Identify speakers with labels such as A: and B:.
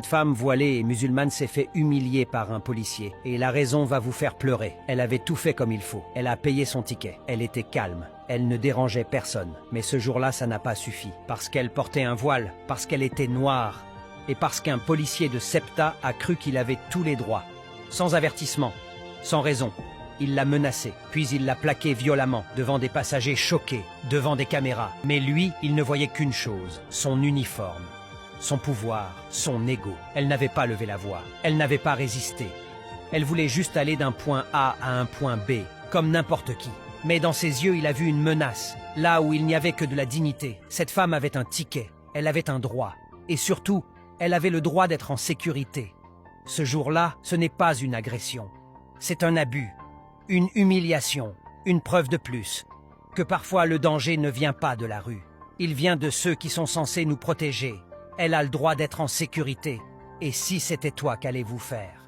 A: Cette femme voilée et musulmane s'est fait humilier par un policier. Et la raison va vous faire pleurer. Elle avait tout fait comme il faut. Elle a payé son ticket. Elle était calme. Elle ne dérangeait personne. Mais ce jour-là, ça n'a pas suffi. Parce qu'elle portait un voile, parce qu'elle était noire, et parce qu'un policier de Septa a cru qu'il avait tous les droits. Sans avertissement, sans raison. Il l'a menacée, puis il l'a plaquée violemment, devant des passagers choqués, devant des caméras. Mais lui, il ne voyait qu'une chose, son uniforme. Son pouvoir, son ego. Elle n'avait pas levé la voix, elle n'avait pas résisté. Elle voulait juste aller d'un point A à un point B, comme n'importe qui. Mais dans ses yeux, il a vu une menace, là où il n'y avait que de la dignité. Cette femme avait un ticket, elle avait un droit. Et surtout, elle avait le droit d'être en sécurité. Ce jour-là, ce n'est pas une agression. C'est un abus, une humiliation, une preuve de plus, que parfois le danger ne vient pas de la rue. Il vient de ceux qui sont censés nous protéger. Elle a le droit d'être en sécurité. Et si c'était toi, qu'allez-vous faire ?